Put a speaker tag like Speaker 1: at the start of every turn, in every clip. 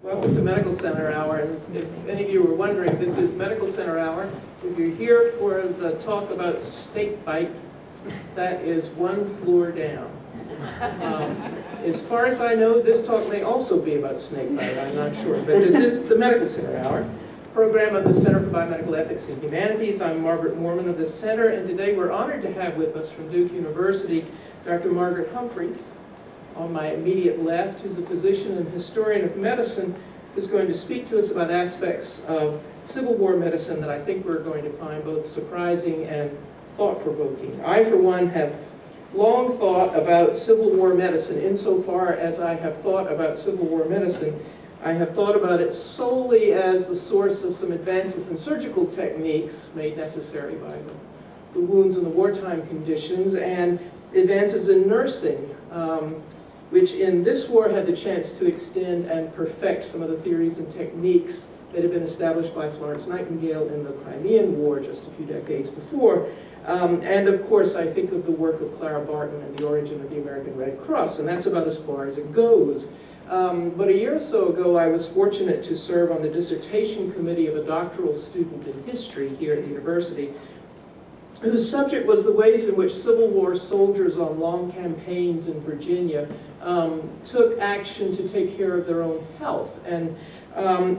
Speaker 1: Welcome to Medical Center Hour, and if any of you were wondering, this is Medical Center Hour. If you're here for the talk about snake bite, that is one floor down. As far as I know, this talk may also be about snake bite, I'm not sure, but this is the Medical Center Hour, program of the Center for Biomedical Ethics and Humanities. I'm Margaret Mormon of the Center, and today we're honored to have with us from Duke University, Dr. Margaret Humphreys, on my immediate left, who's a physician and historian of medicine, who's going to speak to us about aspects of Civil War medicine that I think we're going to find both surprising and thought-provoking. I, for one, have long thought about Civil War medicine. Insofar as I have thought about Civil War medicine, I have thought about it solely as the source of some advances in surgical techniques made necessary by the wounds and the wartime conditions, and advances in nursing, which in this war had the chance to extend and perfect some of the theories and techniques that had been established by Florence Nightingale in the Crimean War just a few decades before. And of course, I think of the work of Clara Barton and the origin of the American Red Cross, and that's about as far as it goes. But a year or so ago, I was fortunate to serve on the dissertation committee of a doctoral student in history here at the university, whose subject was the ways in which Civil War soldiers on long campaigns in Virginia took action to take care of their own health. And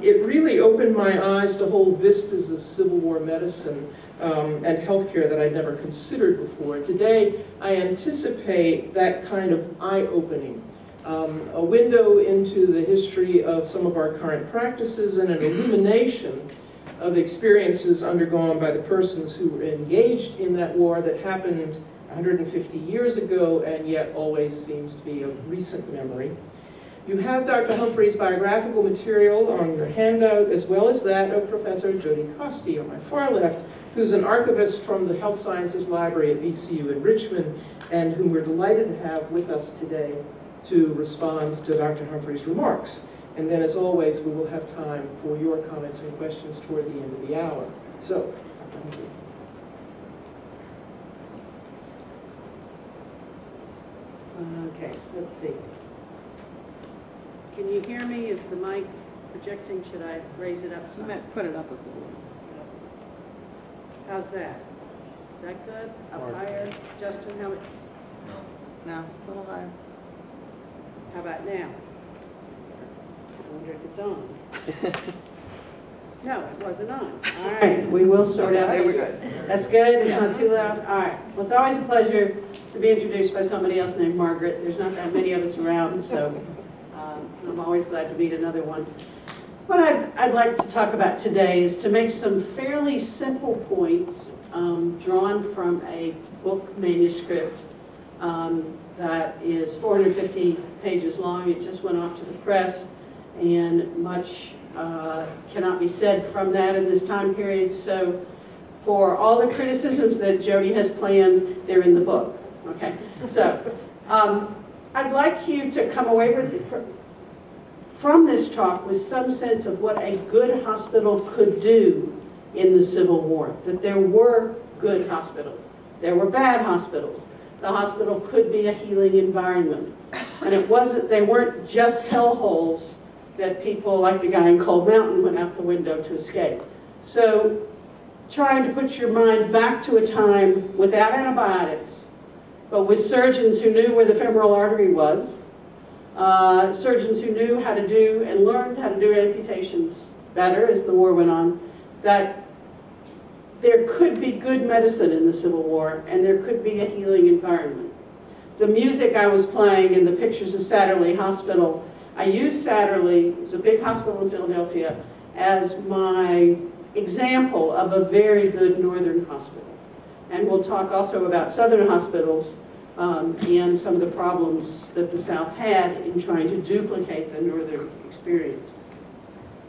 Speaker 1: it really opened my eyes to whole vistas of Civil War medicine and healthcare that I'd never considered before. Today, I anticipate that kind of eye-opening, a window into the history of some of our current practices and an illumination of experiences undergone by the persons who were engaged in that war that happened 150 years ago and yet always seems to be of recent memory. You have Dr. Humphreys' biographical material on your handout, as well as that of Professor Jodi Koste on my far left, who's an archivist from the Health Sciences Library at VCU in Richmond, and whom we're delighted to have with us today to respond to Dr. Humphreys' remarks. And then, as always, we will have time for your comments and questions toward the end of the hour. So, Dr. Humphreys.
Speaker 2: Okay, let's see. Can you hear me? Is the mic projecting? Should I raise it up some?
Speaker 3: You might put it up a little.
Speaker 2: How's that? Is that good? Up higher? Justin, how?
Speaker 3: No, a little higher.
Speaker 2: How about now? I wonder if it's on. No, it wasn't on. All right, we will sort out.
Speaker 3: There we go.
Speaker 2: That's good. It's not too loud. All right. Well, it's always a pleasure to be introduced by somebody else named Margaret. There's not that many of us around, so I'm always glad to meet another one. What I'd like to talk about today is to make some fairly simple points drawn from a book manuscript that is 450 pages long. It just went off to the press, and much cannot be said from that in this time period. So for all the criticisms that Jodi has planned, they're in the book. Okay, so I'd like you to come away from this talk with some sense of what a good hospital could do in the Civil War. That there were good hospitals. There were bad hospitals. The hospital could be a healing environment. And they weren't just hellholes that people like the guy in Cold Mountain went out the window to escape. So trying to put your mind back to a time without antibiotics, but with surgeons who knew where the femoral artery was, surgeons who knew how to do and learned how to do amputations better as the war went on, that there could be good medicine in the Civil War and there could be a healing environment. The music I was playing in the pictures of Satterley Hospital, I used Satterley, it's a big hospital in Philadelphia, as my example of a very good northern hospital. And we'll talk also about southern hospitals and some of the problems that the South had in trying to duplicate the northern experience.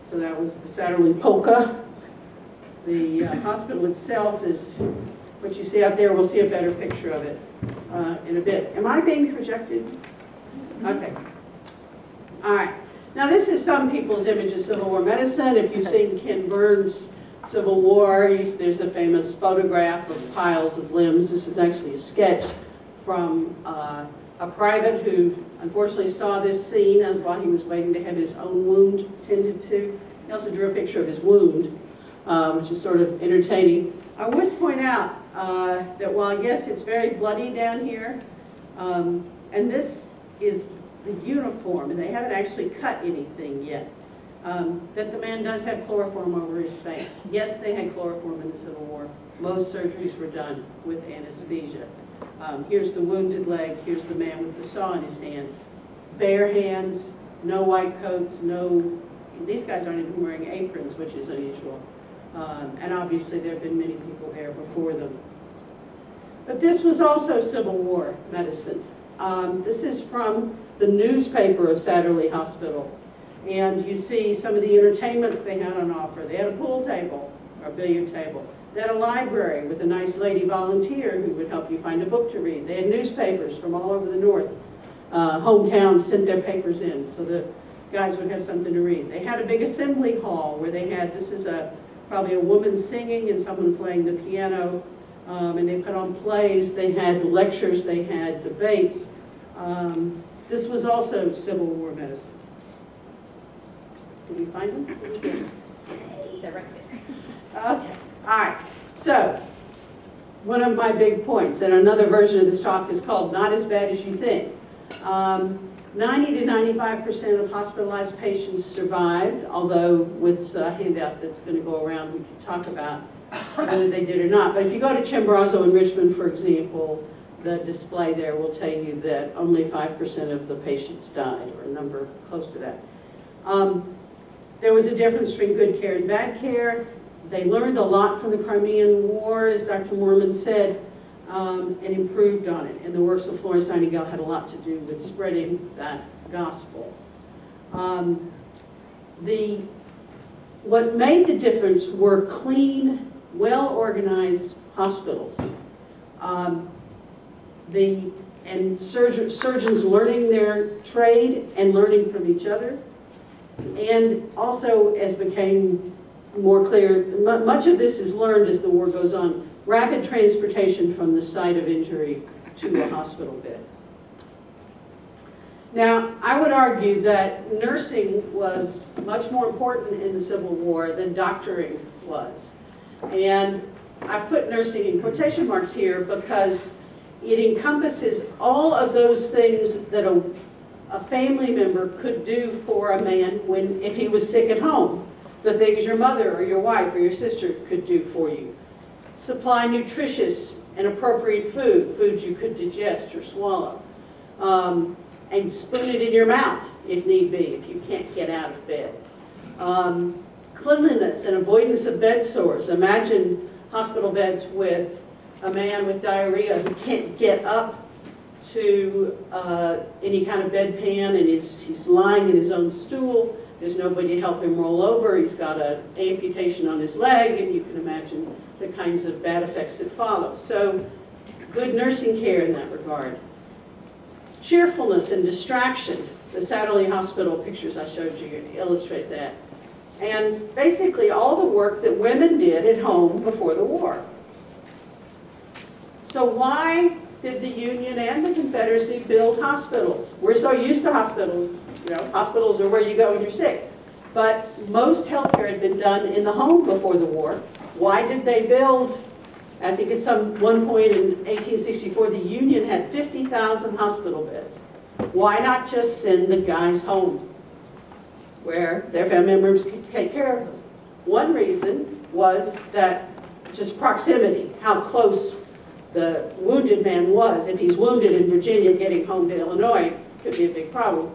Speaker 2: So that was the Satterley Polka. The hospital itself is what you see out there. We'll see a better picture of it in a bit. Am I being projected? Okay. All right. Now this is some people's image of Civil War medicine. If you've seen Ken Burns' Civil War, there's a famous photograph of piles of limbs. This is actually a sketch from a private who unfortunately saw this scene as while he was waiting to have his own wound tended to. He also drew a picture of his wound, which is sort of entertaining. I would point out that while, yes, it's very bloody down here, and this is the uniform, and they haven't actually cut anything yet, that the man does have chloroform over his face. Yes, they had chloroform in the Civil War. Most surgeries were done with anesthesia. Here's the wounded leg, here's the man with the saw in his hand. Bare hands, no white coats, these guys aren't even wearing aprons, which is unusual. And obviously there have been many people there before them. But this was also Civil War medicine. This is from the newspaper of Satterley Hospital. And you see some of the entertainments they had on offer. They had a pool table, or a billiard table. They had a library with a nice lady volunteer who would help you find a book to read. They had newspapers from all over the north. Hometowns sent their papers in so the guys would have something to read. They had a big assembly hall where they had, this is probably a woman singing and someone playing the piano, and they put on plays, they had lectures, they had debates. This was also Civil War medicine. Did we find them?
Speaker 4: They're right there.
Speaker 2: Okay, all right. So, one of my big points, and another version of this talk is called Not As Bad As You Think. 90 to 95% of hospitalized patients survived, although with a handout that's going to go around, we can talk about whether they did or not. But if you go to Chimborazo in Richmond, for example, the display there will tell you that only 5% of the patients died, or a number close to that. There was a difference between good care and bad care. They learned a lot from the Crimean War, as Dr. Moorman said, and improved on it. And the works of Florence Nightingale had a lot to do with spreading that gospel. What made the difference were clean, well-organized hospitals. And surgeons learning their trade and learning from each other. And also, as became more clear, much of this is learned as the war goes on, rapid transportation from the site of injury to a hospital bed. Now, I would argue that nursing was much more important in the Civil War than doctoring was. And I've put nursing in quotation marks here because it encompasses all of those things that a family member could do for a man if he was sick at home. The things your mother or your wife or your sister could do for you. Supply nutritious and appropriate foods you could digest or swallow. And spoon it in your mouth if need be, if you can't get out of bed. Cleanliness and avoidance of bed sores. Imagine hospital beds with a man with diarrhea who can't get up to any kind of bedpan, and he's lying in his own stool. There's nobody to help him roll over. He's got an amputation on his leg, and you can imagine the kinds of bad effects that follow. So, good nursing care in that regard. Cheerfulness and distraction. The Satterley Hospital pictures I showed you illustrate that. And basically all the work that women did at home before the war. So why did the Union and the Confederacy build hospitals? We're so used to hospitals. You know, hospitals are where you go when you're sick. But most healthcare had been done in the home before the war. Why did they build? I think at one point in 1864, the Union had 50,000 hospital beds. Why not just send the guys home where their family members could take care of them? One reason was that just proximity, how close the wounded man was. If he's wounded in Virginia, getting home to Illinois could be a big problem.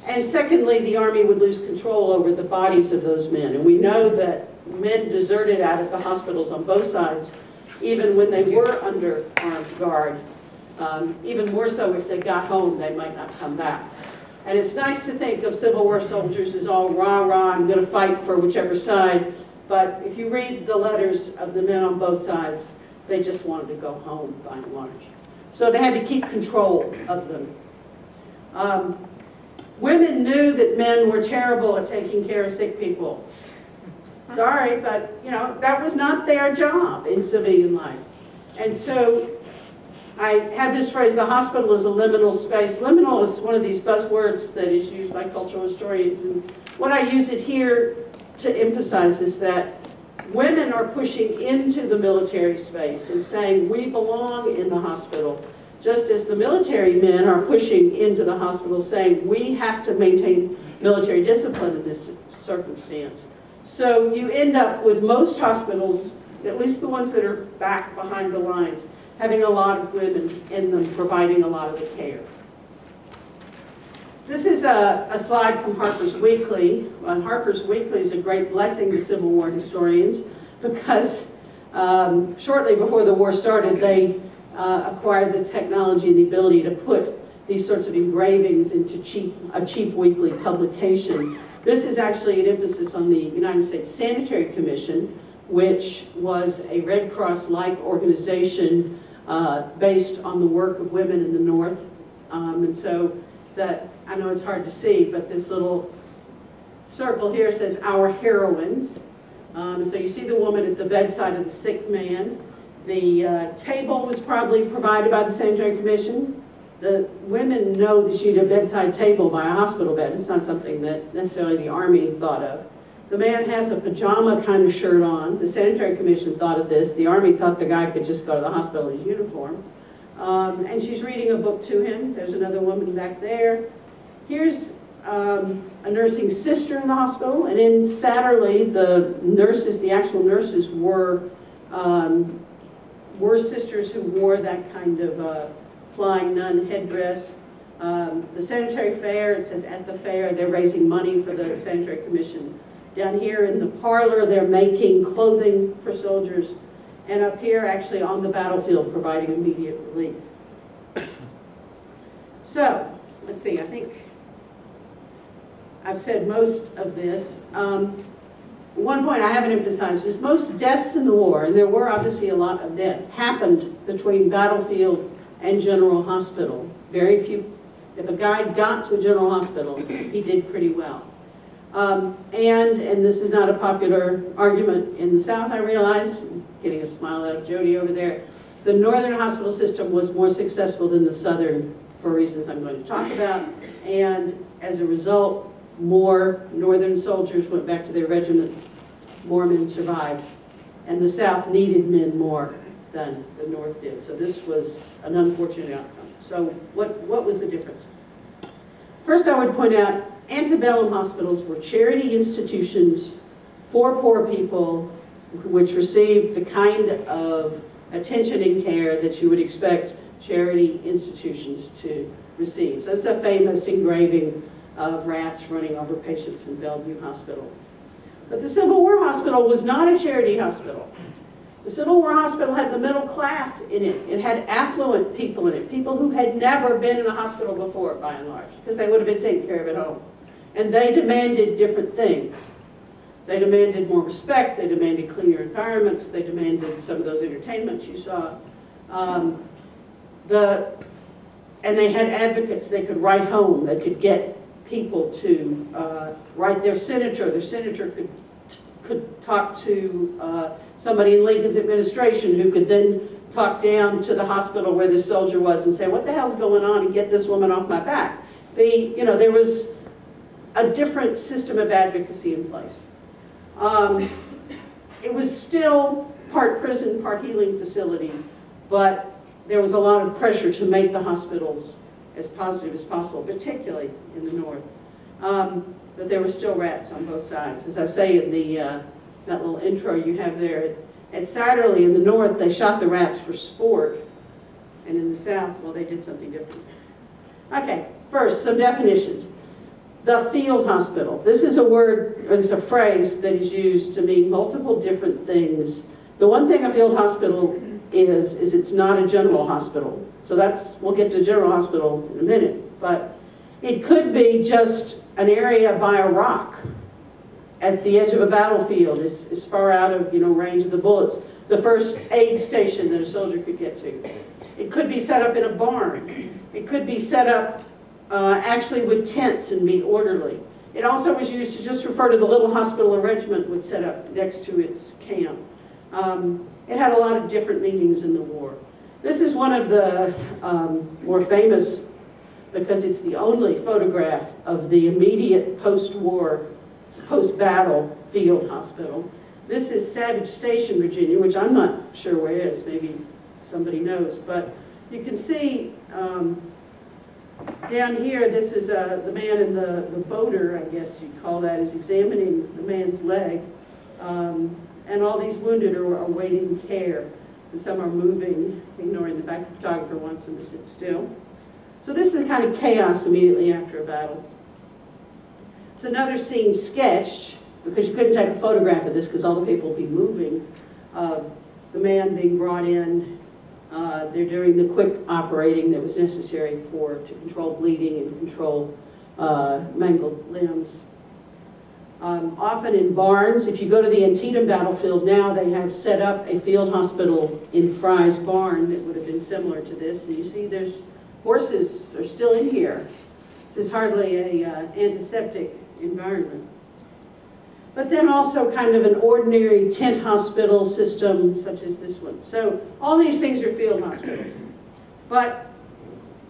Speaker 2: And secondly, the Army would lose control over the bodies of those men. And we know that men deserted out of the hospitals on both sides, even when they were under armed guard. Even more so if they got home, they might not come back. And it's nice to think of Civil War soldiers as all rah-rah, I'm going to fight for whichever side. But if you read the letters of the men on both sides, they just wanted to go home by and large. So they had to keep control of them. Women knew that men were terrible at taking care of sick people. Sorry, but you know, that was not their job in civilian life. And so I have this phrase, the hospital is a liminal space. Liminal is one of these buzzwords that is used by cultural historians, and what I use it here to emphasize is that women are pushing into the military space and saying we belong in the hospital, just as the military men are pushing into the hospital saying we have to maintain military discipline in this circumstance. So you end up with most hospitals, at least the ones that are back behind the lines, having a lot of women in them providing a lot of the care. This is a slide from Harper's Weekly. Harper's Weekly is a great blessing to Civil War historians because shortly before the war started, they acquired the technology and the ability to put these sorts of engravings into a cheap weekly publication. This is actually an emphasis on the United States Sanitary Commission, which was a Red Cross-like organization based on the work of women in the North. And so that, I know it's hard to see, but this little circle here says our heroines. So you see the woman at the bedside of the sick man. The table was probably provided by the Sanitary Commission. The women know that you need a bedside table by a hospital bed. It's not something that necessarily the Army thought of. The man has a pajama kind of shirt on. The Sanitary Commission thought of this. The Army thought the guy could just go to the hospital in his uniform. And she's reading a book to him. There's another woman back there. Here's a nursing sister in the hospital. And in Satterley, the nurses, the actual nurses were sisters who wore that kind of flying nun headdress. The Sanitary Fair, it says at the fair, they're raising money for the Sanitary Commission. Down here in the parlor, they're making clothing for soldiers. And up here, actually on the battlefield, providing immediate relief. So, let's see, I think I've said most of this. One point I haven't emphasized is most deaths in the war, and there were obviously a lot of deaths, happened between battlefield and general hospital. Very few, if a guy got to a general hospital, he did pretty well. And this is not a popular argument in the South, I realize, getting a smile out of Jodi over there. The northern hospital system was more successful than the southern for reasons I'm going to talk about, and as a result, more northern soldiers went back to their regiments, more men survived, and the South needed men more than the North did. So this was an unfortunate outcome. So what was the difference? First, I would point out antebellum hospitals were charity institutions for poor people which received the kind of attention and care that you would expect charity institutions to receive. So that's a famous engraving of rats running over patients in Bellevue Hospital. But the Civil War Hospital was not a charity hospital. The Civil War Hospital had the middle class in it. It had affluent people in it, people who had never been in a hospital before, by and large, because they would have been taken care of at home. And they demanded different things. They demanded more respect, they demanded cleaner environments, they demanded some of those entertainments you saw. And they had advocates they could write home, they could get people to write their senator. Their senator could talk to somebody in Lincoln's administration who could then talk down to the hospital where this soldier was and say, what the hell's going on, and get this woman off my back. There was a different system of advocacy in place. It was still part prison, part healing facility, but there was a lot of pressure to make the hospitals as positive as possible, particularly in the North. But there were still rats on both sides. As I say in that little intro you have there, at Satterley in the North, they shot the rats for sport, and in the South, well, they did something different. Okay, first, some definitions. The field hospital. This is a word, or it's a phrase that is used to mean multiple different things. The one thing a field hospital is it's not a general hospital. So we'll get to the general hospital in a minute, but it could be just an area by a rock at the edge of a battlefield, as far out of range of the bullets. The first aid station that a soldier could get to. It could be set up in a barn. It could be set up actually with tents and be orderly. It also was used to just refer to the little hospital a regiment would set up next to its camp. It had a lot of different meanings in the war. This is one of the more famous, because it's the only photograph of the immediate post-war, post-battle field hospital. This is Savage Station, Virginia, which I'm not sure where it is. Maybe somebody knows. But you can see down here, this is the man in the boater, I guess you'd call that, is examining the man's leg. And all these wounded are awaiting care. And some are moving, ignoring the fact the photographer wants them to sit still. So this is the kind of chaos immediately after a battle. It's another scene sketched, because you couldn't take a photograph of this because all the people would be moving. The man being brought in, they're doing the quick operating that was necessary to control bleeding and control mangled limbs. Often in barns, if you go to the Antietam battlefield now, they have set up a field hospital in Fry's barn that would have been similar to this. And you see there's horses are still in here. This is hardly a antiseptic environment. But then also kind of an ordinary tent hospital system such as this one. So all these things are field hospitals. But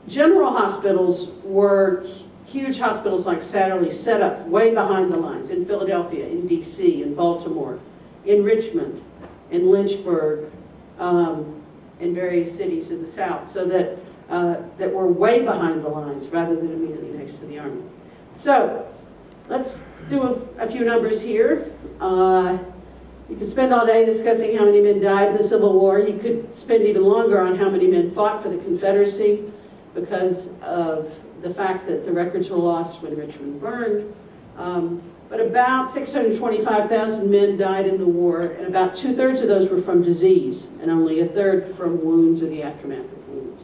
Speaker 2: general hospitals were huge hospitals like Sanitary set up way behind the lines in Philadelphia, in DC, in Baltimore, in Richmond, in Lynchburg, in various cities in the South, so that that were way behind the lines rather than immediately next to the army. So let's do a few numbers here. You could spend all day discussing how many men died in the Civil War. You could spend even longer on how many men fought for the Confederacy because of the fact that the records were lost when Richmond burned. But about 625,000 men died in the war, and about 2/3 of those were from disease, and only 1/3 from wounds or the aftermath of wounds.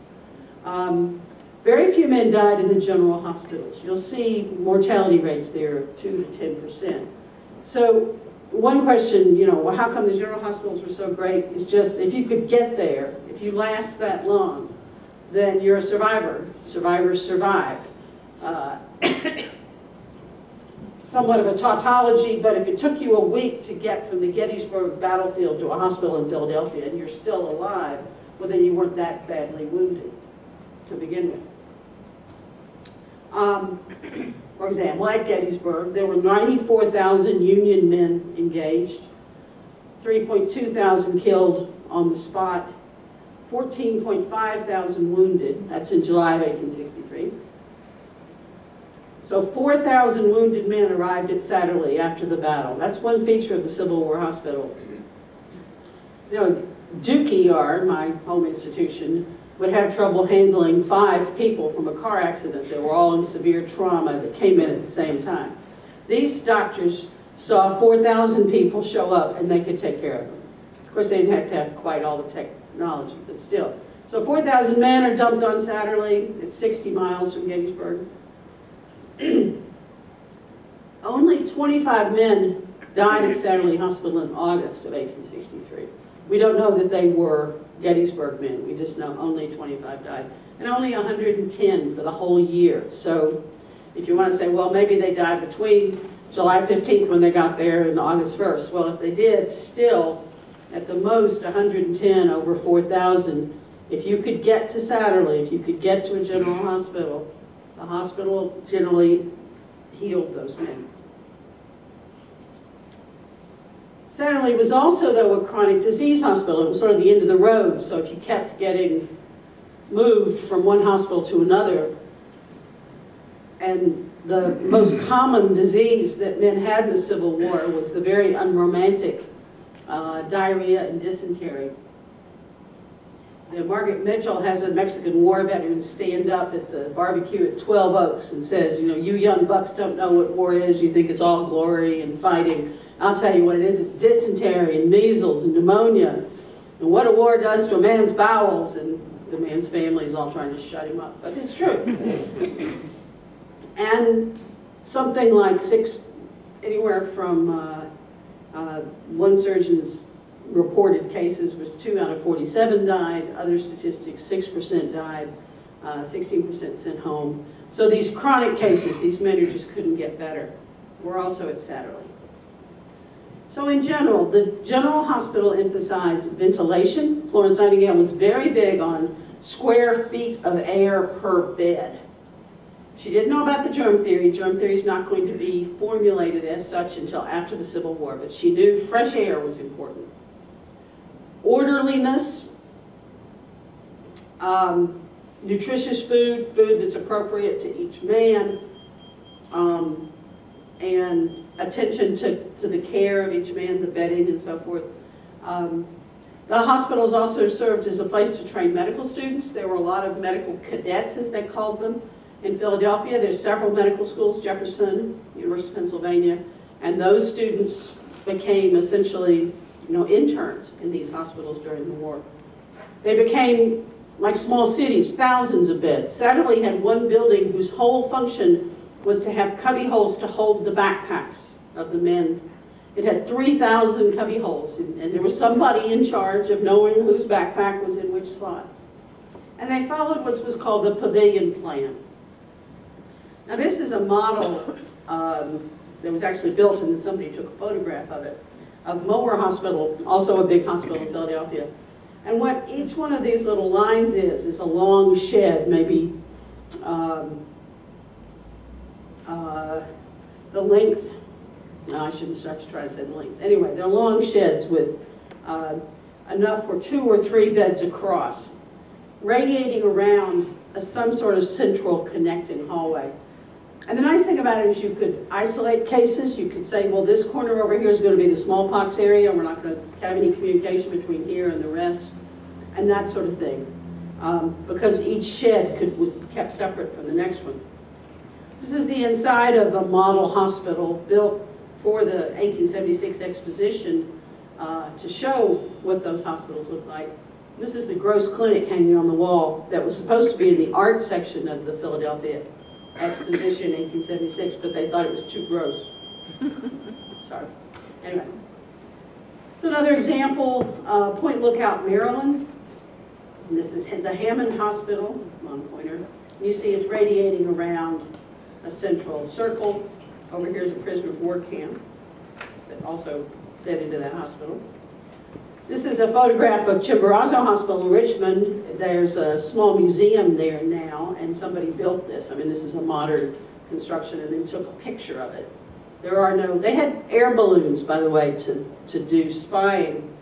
Speaker 2: Very few men died in the general hospitals. You'll see mortality rates there of 2 to 10%. So one question, well, how come the general hospitals were so great is just if you could get there, if you last that long, then you're a survivor. Survivors survive. Somewhat of a tautology, but if it took you a week to get from the Gettysburg battlefield to a hospital in Philadelphia and you're still alive, well then you weren't that badly wounded to begin with. For example, at Gettysburg, there were 94,000 Union men engaged, 3.2 thousand killed on the spot, 14.5 thousand wounded. That's in July of 1863. So 4,000 wounded men arrived at Sanitary after the battle. That's one feature of the Civil War hospital. Duke ER, my home institution, would have trouble handling 5 people from a car accident that were all in severe trauma that came in at the same time. These doctors saw 4,000 people show up and they could take care of them. Of course, they didn't have to have quite all the technology, but still. So 4,000 men are dumped on Sanitary. It's 60 miles from Gettysburg. Only 25 men died at Sanitary Hospital in August of 1863. We don't know that they were Gettysburg men. We just know only 25 died. And only 110 for the whole year. So if you want to say, well, maybe they died between July 15th when they got there and August 1st. Well, if they did, still, at the most, 110 over 4,000. If you could get to Sanitary, if you could get to a general hospital, the hospital generally healed those men. Sanitary was also, though, a chronic disease hospital. It was sort of the end of the road, so if you kept getting moved from one hospital to another, and the most common disease that men had in the Civil War was the very unromantic diarrhea and dysentery. Margaret Mitchell has a Mexican war veteran stand up at the barbecue at 12 Oaks and says, you young bucks don't know what war is. You think it's all glory and fighting. I'll tell you what it is. It's dysentery and measles and pneumonia and what a war does to a man's bowels. And the man's family is all trying to shut him up. But it's true. And something like anywhere from one surgeon's reported cases was 2 out of 47 died. Other statistics, 6% died, 16% sent home. So these chronic cases, these men who just couldn't get better, were also at Sanitary. So in general, the general hospital emphasized ventilation. Florence Nightingale was very big on square feet of air per bed. She didn't know about the germ theory. Germ theory is not going to be formulated as such until after the Civil War, but she knew fresh air was important. Orderliness, nutritious food, food that's appropriate to each man, and attention to the care of each man, the bedding and so forth. The hospitals also served as a place to train medical students. There were a lot of medical cadets, as they called them, in Philadelphia. There's several medical schools, Jefferson, University of Pennsylvania, and those students became essentially, interns in these hospitals during the war. They became like small cities, thousands of beds. Satterley had one building whose whole function was to have cubby holes to hold the backpacks of the men. It had 3,000 cubby holes, and there was somebody in charge of knowing whose backpack was in which slot. And they followed what was called the pavilion plan. Now this is a model that was actually built, and somebody took a photograph of it, of Mower Hospital, also a big hospital in Philadelphia. And what each one of these little lines is a long shed, maybe the length, no, I shouldn't start to try to say the length. Anyway, they're long sheds with enough for 2 or 3 beds across, radiating around some sort of central connecting hallway. And the nice thing about it is you could isolate cases. You could say, well, this corner over here is going to be the smallpox area. We're not going to have any communication between here and the rest, and that sort of thing, because each shed was kept separate from the next one. This is the inside of a model hospital built for the 1876 exposition to show what those hospitals look like. This is the Gross Clinic hanging on the wall that was supposed to be in the art section of the Philadelphia exposition in 1876, but they thought it was too gross. Sorry. Anyway. So another example, Point Lookout, Maryland. And this is the Hammond Hospital, long pointer. And you see it's radiating around a central circle. Over here is a prisoner of war camp that also fed into that hospital. This is a photograph of Chimborazo Hospital in Richmond. There's a small museum there now, and somebody built this. I mean, this is a modern construction, and they took a picture of it. They had air balloons, by the way, to do spying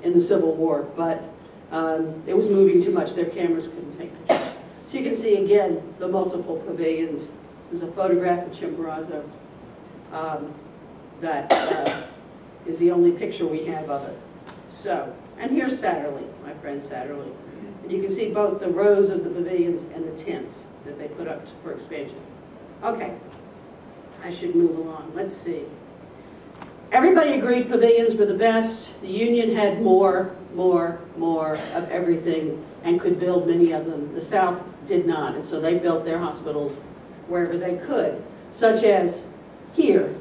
Speaker 2: in the Civil War, but it was moving too much. Their cameras couldn't take pictures. So you can see, again, the multiple pavilions. There's a photograph of Chimborazo that is the only picture we have of it. So, and here's Satterley, my friend Satterley. And you can see both the rows of the pavilions and the tents that they put up for expansion. Okay, I should move along. Let's see. Everybody agreed pavilions were the best. The Union had more of everything and could build many of them. The South did not, and so they built their hospitals wherever they could, such as here.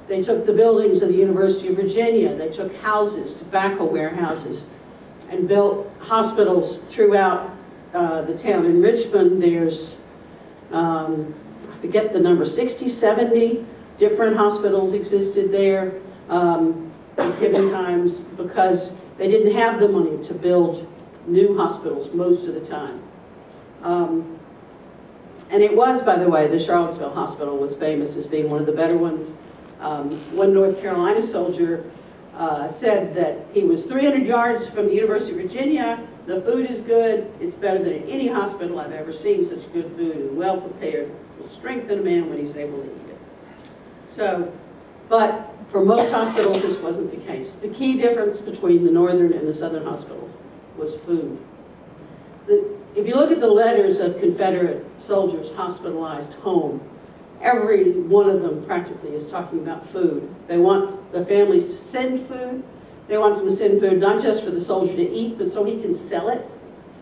Speaker 2: They took the buildings of the University of Virginia. They took houses, tobacco warehouses, and built hospitals throughout the town. In Richmond, there's, I forget the number, 60, 70 different hospitals existed there at given times because they didn't have the money to build new hospitals most of the time. And it was, by the way, the Charlottesville Hospital was famous as being one of the better ones. One North Carolina soldier said that he was 300 yards from the University of Virginia. The food is good. It's better than any hospital I've ever seen. Such good food and well prepared will strengthen a man when he's able to eat it. So, but for most hospitals, this wasn't the case. The key difference between the northern and the southern hospitals was food. If you look at the letters of Confederate soldiers hospitalized home, every one of them practically is talking about food. They want the families to send food. They want them to send food not just for the soldier to eat, but so he can sell it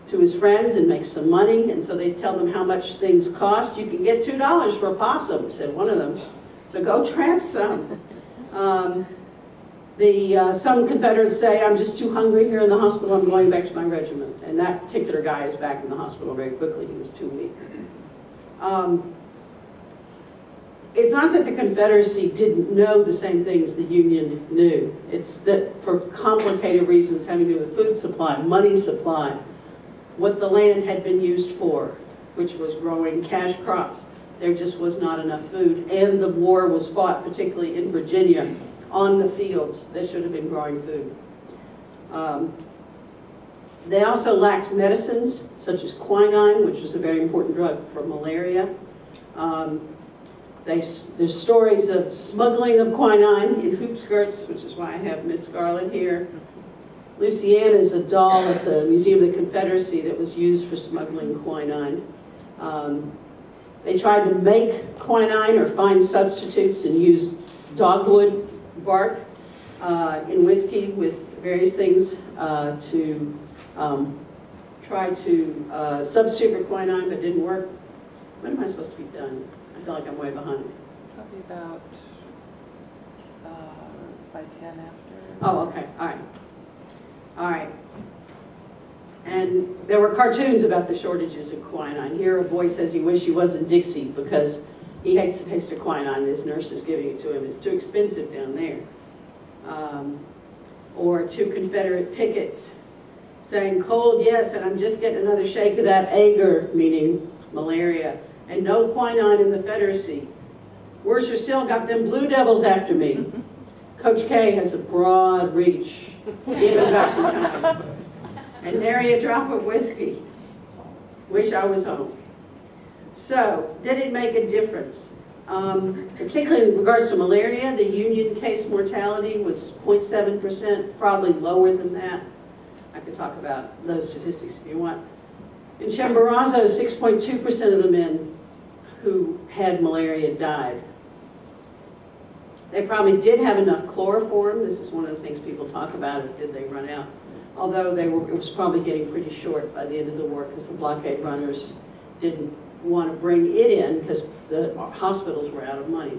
Speaker 2: to his friends and make some money. And so they tell them how much things cost. You can get $2 for a possum, said one of them. So go trap some. Some Confederates say, I'm just too hungry here in the hospital, I'm going back to my regiment. And that particular guy is back in the hospital very quickly. He was too weak. it's not that the Confederacy didn't know the same things the Union knew. It's that for complicated reasons having to do with food supply, money supply, what the land had been used for, which was growing cash crops, there just was not enough food. And the war was fought, particularly in Virginia, on the fields that should have been growing food. They also lacked medicines, such as quinine, which was a very important drug for malaria. There's stories of smuggling of quinine in hoop skirts, which is why I have Miss Scarlett here. Luciana is a doll at the Museum of the Confederacy that was used for smuggling quinine. They tried to make quinine or find substitutes and used dogwood bark in whiskey with various things to try to substitute for quinine, but didn't work. When am I supposed to be done? I feel like I'm way behind.
Speaker 3: Probably about by 10 after.
Speaker 2: Oh, okay, all right. All right. And there were cartoons about the shortages of quinine. Here a boy says he wishes he was in Dixie because he hates the taste of quinine. His nurse is giving it to him. It's too expensive down there. Or two Confederate pickets saying, cold, yes, and I'm just getting another shake of that agar, meaning malaria, and no quinine in the Confederacy. Worse still, got them blue devils after me. Coach K has a broad reach in production time. And nary a drop of whiskey. Wish I was home. So, did it make a difference? Particularly in regards to malaria, the Union case mortality was 0.7%, probably lower than that. I could talk about those statistics if you want. In Chimborazo, 6.2% of the men who had malaria died. They probably did have enough chloroform. This is one of the things people talk about, is did they run out? Although it was probably getting pretty short by the end of the war because the blockade runners didn't want to bring it in because the hospitals were out of money.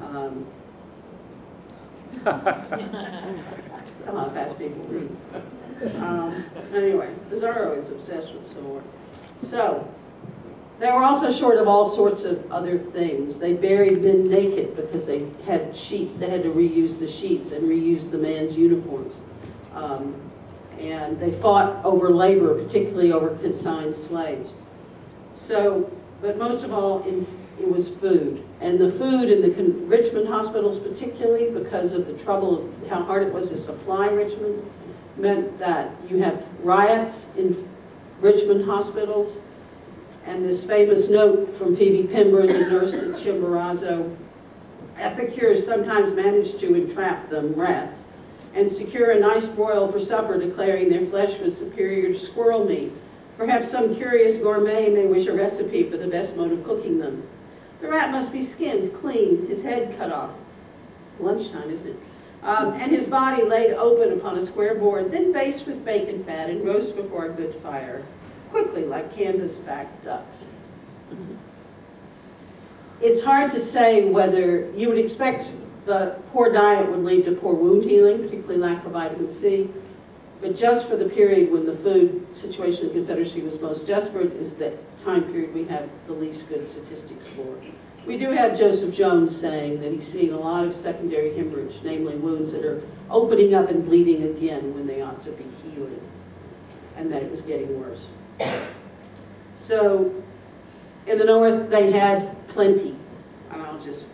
Speaker 2: Come on, fast people read. Anyway, Pizarro is obsessed with Sonora. So, they were also short of all sorts of other things. They buried men naked because they had to reuse the sheets and reuse the man's uniforms. And they fought over labor, particularly over consigned slaves. So, but most of all, it was food. And the food in the Richmond hospitals particularly, because of the trouble of how hard it was to supply Richmond, meant that you have riots in Richmond hospitals. And this famous note from Phoebe Pembroke, the nurse at Chimborazo, epicures sometimes managed to entrap them rats and secure a nice broil for supper, declaring their flesh was superior to squirrel meat. Perhaps some curious gourmet may wish a recipe for the best mode of cooking them. The rat must be skinned, cleaned, his head cut off. Lunchtime, isn't it? And his body laid open upon a square board, then basted with bacon fat and roast before a good fire, quickly like canvas-backed ducks. It's hard to say whether you would expect the poor diet would lead to poor wound healing, particularly lack of vitamin C. But just for the period when the food situation in the Confederacy was most desperate is the time period we have the least good statistics for. We do have Joseph Jones saying that he's seeing a lot of secondary hemorrhage, namely wounds that are opening up and bleeding again when they ought to be healing, and that it was getting worse. So in the North, they had plenty, and I'll just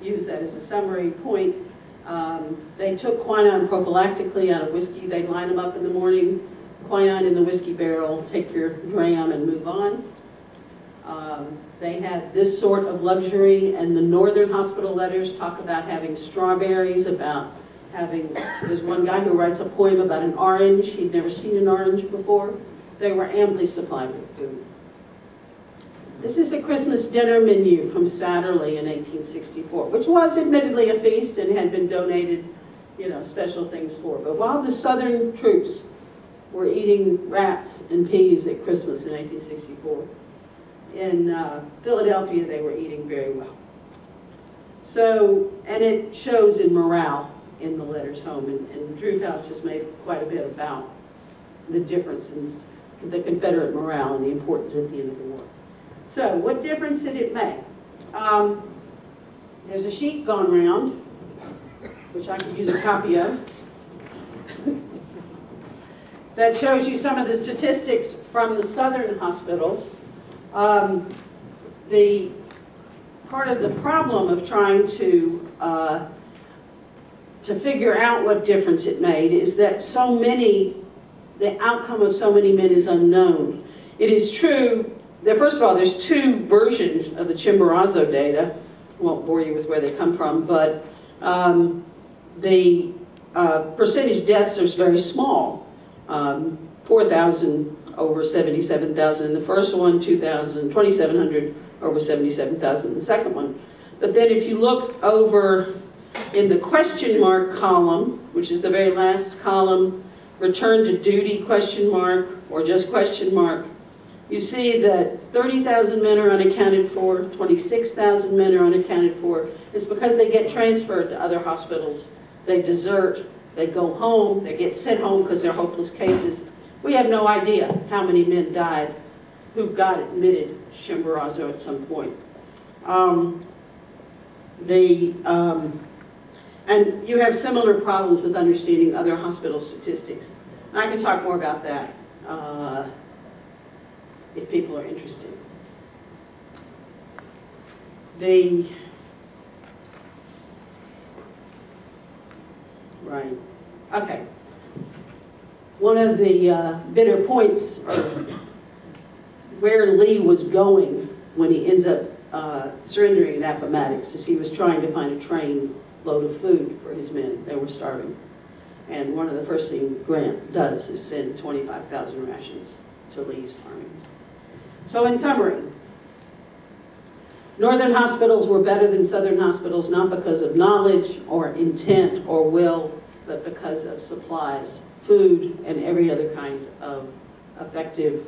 Speaker 2: use that as a summary point. They took quinine prophylactically out of whiskey. They'd line them up in the morning, quinine in the whiskey barrel, take your dram and move on. They had this sort of luxury, and the Northern hospital letters talk about having strawberries, about having, there's one guy who writes a poem about an orange. He'd never seen an orange before. They were amply supplied with food. This is a Christmas dinner menu from Satterley in 1864, which was admittedly a feast and had been donated, special things for. But while the Southern troops were eating rats and peas at Christmas in 1864, in Philadelphia they were eating very well. So, and it shows in morale in the letters home, and Drew Faust just made quite a bit about the difference in the Confederate morale and the importance at the end of the war. So, what difference did it make? There's a sheet gone around, which I could use a copy of, that shows you some of the statistics from the southern hospitals. The part of the problem of trying to figure out what difference it made is that the outcome of so many men is unknown. It is true that, first of all, there's two versions of the Chimborazo data. I won't bore you with where they come from, but the percentage deaths is very small. 4,000 over 77,000 in the first one, 2,700 over 77,000 in the second one. But then if you look over in the question mark column, which is the very last column, return to duty question mark or just question mark, you see that 30,000 men are unaccounted for, 26,000 men are unaccounted for. It's because they get transferred to other hospitals. They desert, they go home, they get sent home because they're hopeless cases. We have no idea how many men died who got admitted to Chimborazo at some point. And you have similar problems with understanding other hospital statistics. And I can talk more about that if people are interested. Right. Okay. One of the bitter points of where Lee was going when he ends up surrendering at Appomattox is he was trying to find a train load of food for his men. They were starving. And one of the first things Grant does is send 25,000 rations to Lee's army. So in summary, northern hospitals were better than southern hospitals, not because of knowledge or intent or will, but because of supplies, food, and every other kind of effective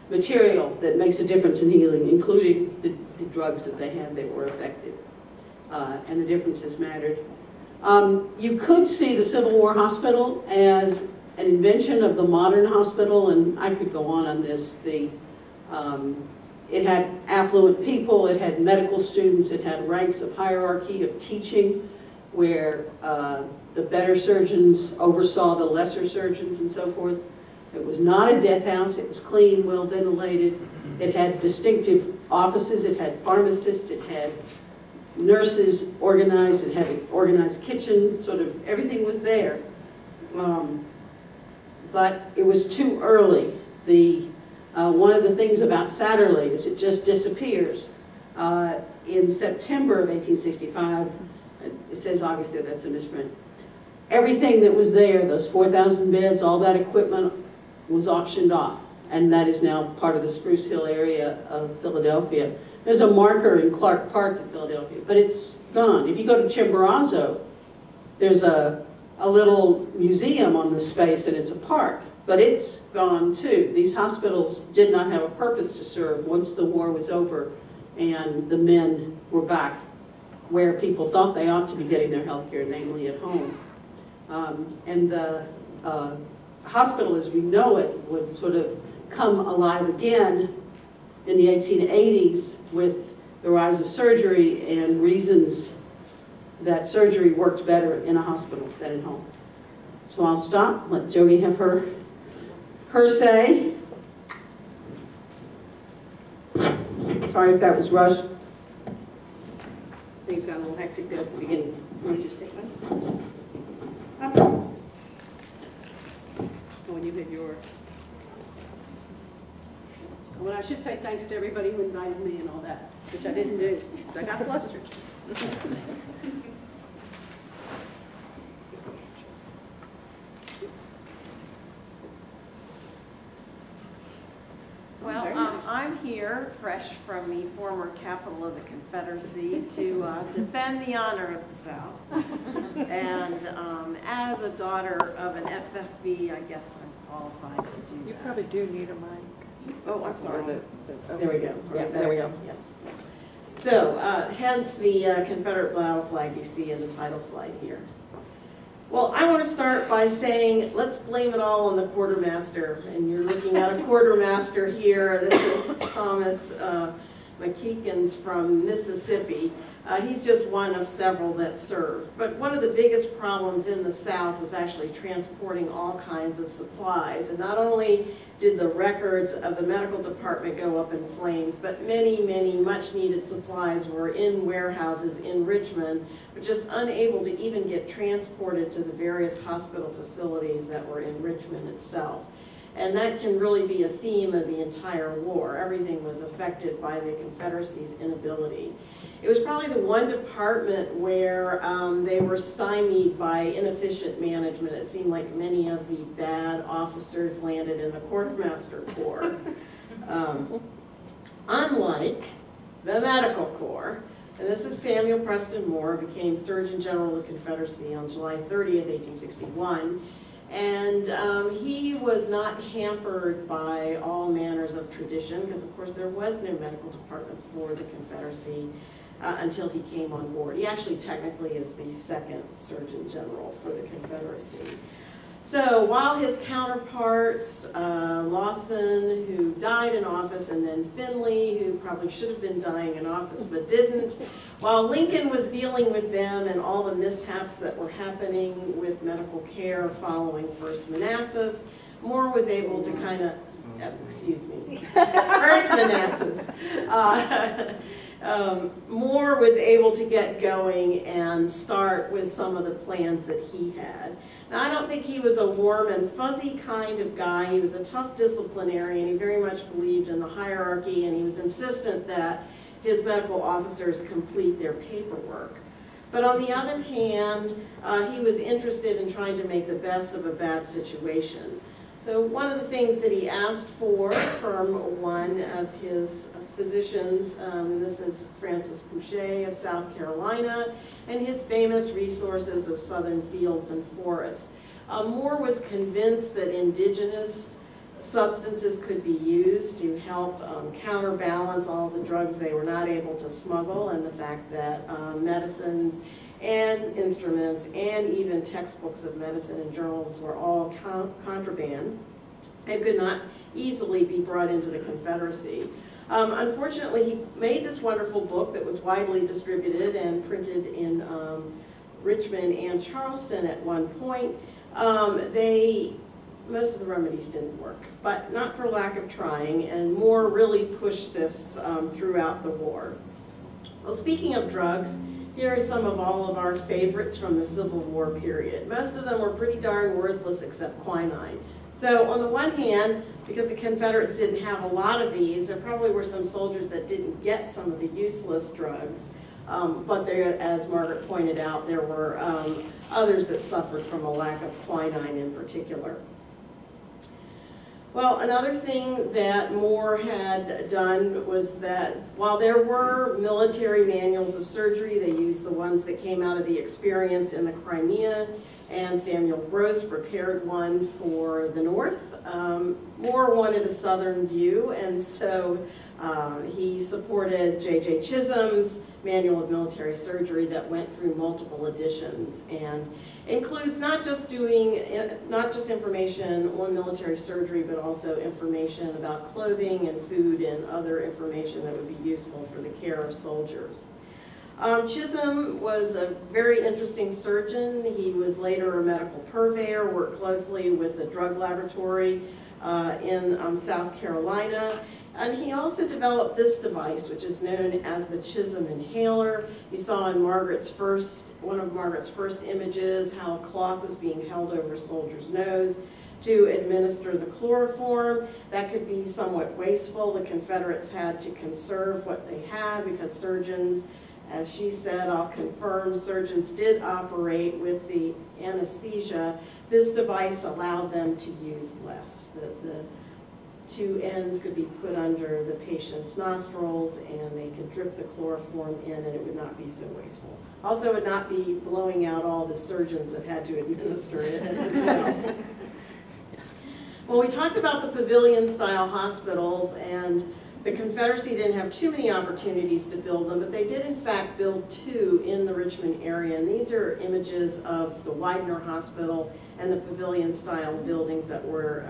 Speaker 2: material that makes a difference in healing, including the drugs that they had that were effective. And the differences mattered. You could see the Civil War hospital as an invention of the modern hospital, and I could go on this. It had affluent people, it had medical students, it had ranks of hierarchy of teaching where the better surgeons oversaw the lesser surgeons and so forth. It was not a death house, it was clean, well ventilated. It had distinctive offices, it had pharmacists, it had nurses organized, it had an organized kitchen, sort of everything was there. But it was too early. One of the things about Satterley is it just disappears. In September of 1865, it says obviously that's a misprint, everything that was there, those 4,000 beds, all that equipment was auctioned off. And that is now part of the Spruce Hill area of Philadelphia. There's a marker in Clark Park in Philadelphia, but it's gone. If you go to Chimborazo, there's a little museum on the space and it's a park, but it's gone too. These hospitals did not have a purpose to serve once the war was over and the men were back where people thought they ought to be getting their health care, namely at home. And the hospital as we know it would sort of come alive again in the 1880s with the rise of surgery and reasons that surgery worked better in a hospital than at home. So I'll stop, let Jodi have her say. Sorry if that was rushed. Things got a little hectic there at the beginning. Want to just take one? Oh, when you did yours. Well, I should say thanks to everybody who invited me and all that, which I didn't do. I got flustered.
Speaker 5: Well, I'm here, fresh from the former capital of the Confederacy, to defend the honor of the South. And as a daughter of an FFB, I guess I'm qualified to do that.
Speaker 3: You probably do need a mic.
Speaker 5: Oh, I'm sorry.
Speaker 3: There we go. Yeah, there we go.
Speaker 5: Yes. So, hence the Confederate battle flag you see in the title slide here. Well, I want to start by saying, let's blame it all on the quartermaster. And you're looking at a quartermaster here. This is Thomas McCall from Mississippi. He's just one of several that served. But one of the biggest problems in the South was actually transporting all kinds of supplies. And not only did the records of the medical department go up in flames, but many, many much needed supplies were in warehouses in Richmond, but just unable to even get transported to the various hospital facilities that were in Richmond itself. And that can really be a theme of the entire war. Everything was affected by the Confederacy's inability. It was probably the one department where they were stymied by inefficient management. It seemed like many of the bad officers landed in the Quartermaster Corps. Unlike the Medical Corps, and this is Samuel Preston Moore, became Surgeon General of the Confederacy on July 30th, 1861. And he was not hampered by all manners of tradition, because of course there was no medical department for the Confederacy until he came on board. He actually technically is the second Surgeon General for the Confederacy. So while his counterparts, Lawson, who died in office, and then Finley, who probably should have been dying in office but didn't, while Lincoln was dealing with them and all the mishaps that were happening with medical care following First Manassas, Moore was able to kind of, excuse me, First Manassas. Moore was able to get going and start with some of the plans that he had. Now, I don't think he was a warm and fuzzy kind of guy. He was a tough disciplinarian. He very much believed in the hierarchy, and he was insistent that his medical officers complete their paperwork. But on the other hand, he was interested in trying to make the best of a bad situation. So one of the things that he asked for from one of his physicians, and this is Francis Boucher of South Carolina, and his famous resources of southern fields and forests. Moore was convinced that indigenous substances could be used to help counterbalance all the drugs they were not able to smuggle, and the fact that medicines and instruments and even textbooks of medicine and journals were all contraband and could not easily be brought into the Confederacy. Unfortunately, he made this wonderful book that was widely distributed and printed in Richmond and Charleston at one point. Most of the remedies didn't work, but not for lack of trying, and Moore really pushed this throughout the war. Well, speaking of drugs, here are some of all of our favorites from the Civil War period. Most of them were pretty darn worthless except quinine. So on the one hand, because the Confederates didn't have a lot of these, there probably were some soldiers that didn't get some of the useless drugs. But there, as Margaret pointed out, there were others that suffered from a lack of quinine in particular. Well, another thing that Moore had done was that while there were military manuals of surgery, they used the ones that came out of the experience in the Crimea, and Samuel Gross prepared one for the North. Moore wanted a Southern view, and so he supported J.J. Chisholm's Manual of Military Surgery that went through multiple editions and includes not just information on military surgery, but also information about clothing and food and other information that would be useful for the care of soldiers. Chisholm was a very interesting surgeon. He was later a medical purveyor, worked closely with the drug laboratory in South Carolina. And he also developed this device, which is known as the Chisholm inhaler. You saw in one of Margaret's first images how a cloth was being held over a soldier's nose to administer the chloroform. That could be somewhat wasteful. The Confederates had to conserve what they had because surgeons, as she said, I'll confirm, surgeons did operate with the anesthesia. This device allowed them to use less. The two ends could be put under the patient's nostrils and they could drip the chloroform in and it would not be so wasteful. Also, it would not be blowing out all the surgeons that had to administer it as well. Well, we talked about the pavilion-style hospitals, and the Confederacy didn't have too many opportunities to build them, but they did in fact build two in the Richmond area, and these are images of the Widener Hospital and the pavilion-style buildings that were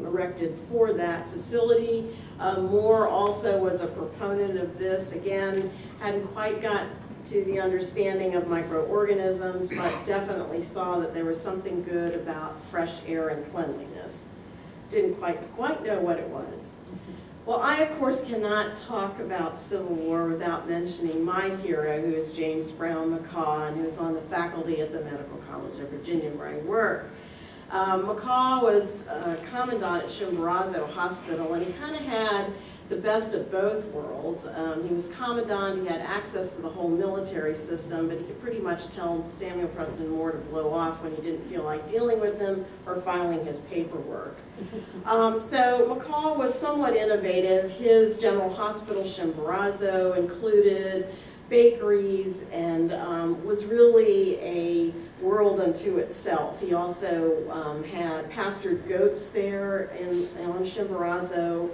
Speaker 5: erected for that facility. Moore also was a proponent of this. Again, hadn't quite got to the understanding of microorganisms, but definitely saw that there was something good about fresh air and cleanliness. Didn't quite know what it was. Well, I, of course, cannot talk about Civil War without mentioning my hero, who is James Brown Mccall, and who is on the faculty at the Medical College of Virginia, where I work. Mccall was commandant at Chimborazo Hospital, and he kind of had the best of both worlds. He was commandant, he had access to the whole military system, but he could pretty much tell Samuel Preston Moore to blow off when he didn't feel like dealing with him or filing his paperwork. So Mccall was somewhat innovative. His general hospital, Chimborazo, included bakeries and was really a world unto itself. He also had pastured goats there on Chimborazo.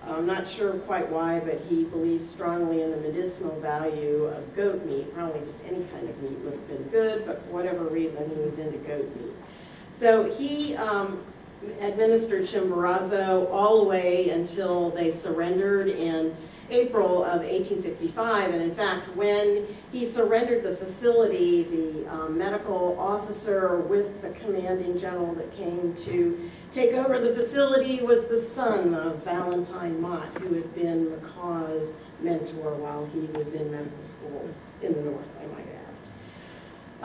Speaker 5: I'm not sure quite why, but he believes strongly in the medicinal value of goat meat. Probably just any kind of meat would have been good, but for whatever reason, he was into goat meat. So he administered Chimborazo all the way until they surrendered in April of 1865. And in fact, when he surrendered the facility, the medical officer with the commanding general that came to take over the facility was the son of Valentine Mott, who had been Mccall's mentor while he was in medical school in the North, I might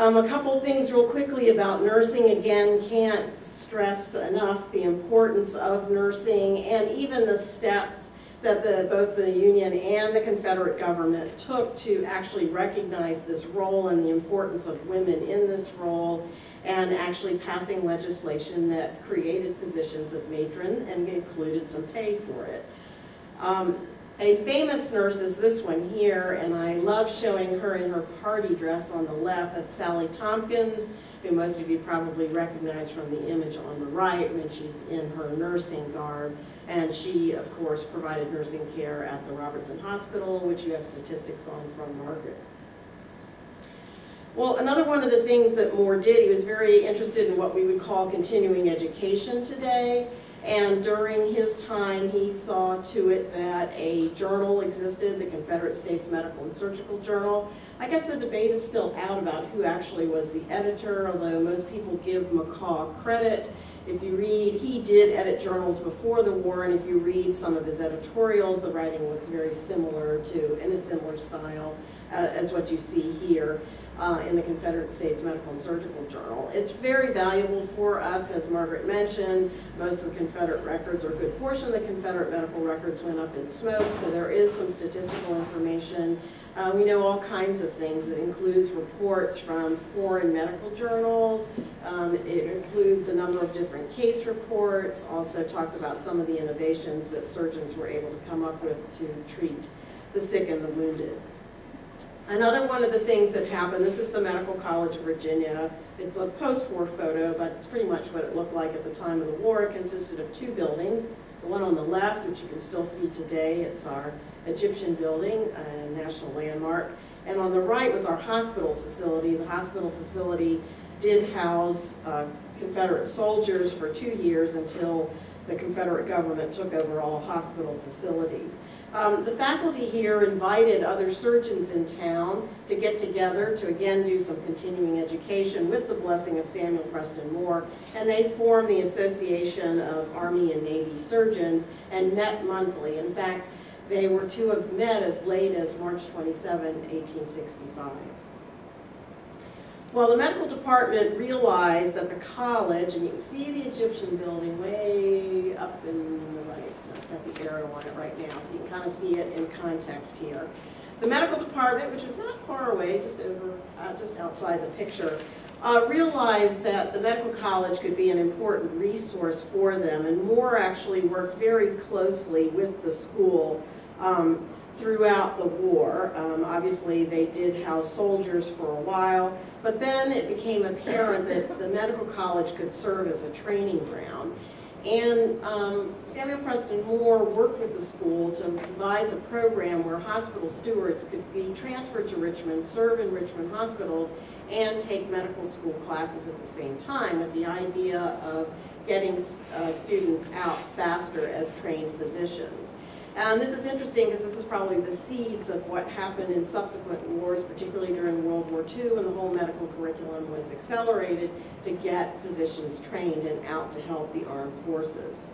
Speaker 5: add. A couple things real quickly about nursing. Again, can't stress enough the importance of nursing and even the steps that both the Union and the Confederate government took to actually recognize this role and the importance of women in this role, and actually passing legislation that created positions of matron and included some pay for it. A famous nurse is this one here, and I love showing her in her party dress on the left. That's Sally Tomkins, who most of you probably recognize from the image on the right when she's in her nursing garb. And she, of course, provided nursing care at the Robertson Hospital, which you have statistics on from Margaret. Well, another one of the things that Moore did, he was very interested in what we would call continuing education today. And during his time, he saw to it that a journal existed, the Confederate States Medical and Surgical Journal. I guess the debate is still out about who actually was the editor, although most people give Mccall credit. If you read, he did edit journals before the war, and if you read some of his editorials, the writing looks very similar to, in a similar style, as what you see here in the Confederate States Medical and Surgical Journal. It's very valuable for us, as Margaret mentioned. Most of the Confederate records, or a good portion of the Confederate medical records, went up in smoke, so there is some statistical information. We know all kinds of things. It includes reports from foreign medical journals. It includes a number of different case reports. Also talks about some of the innovations that surgeons were able to come up with to treat the sick and the wounded. Another one of the things that happened, this is the Medical College of Virginia. It's a post-war photo, but it's pretty much what it looked like at the time of the war. It consisted of two buildings. The one on the left, which you can still see today, it's our Egyptian building, a national landmark. And on the right was our hospital facility. The hospital facility did house Confederate soldiers for 2 years until the Confederate government took over all hospital facilities. The faculty here invited other surgeons in town to get together to again do some continuing education with the blessing of Samuel Preston Moore, and they formed the Association of Army and Navy Surgeons and met monthly. In fact, they were to have met as late as March 27, 1865. Well, the medical department realized that the college, and you can see the Egyptian building way up in the right, I've got the arrow on it right now, so you can kind of see it in context here. The medical department, which is not far away, just over, just outside the picture, realized that the medical college could be an important resource for them, and Moore actually worked very closely with the school throughout the war. Obviously, they did house soldiers for a while, but then it became apparent that the medical college could serve as a training ground. And Samuel Preston Moore worked with the school to devise a program where hospital stewards could be transferred to Richmond, serve in Richmond hospitals, and take medical school classes at the same time, with the idea of getting students out faster as trained physicians. And this is interesting because this is probably the seeds of what happened in subsequent wars, particularly during World War II, when the whole medical curriculum was accelerated to get physicians trained and out to help the armed forces.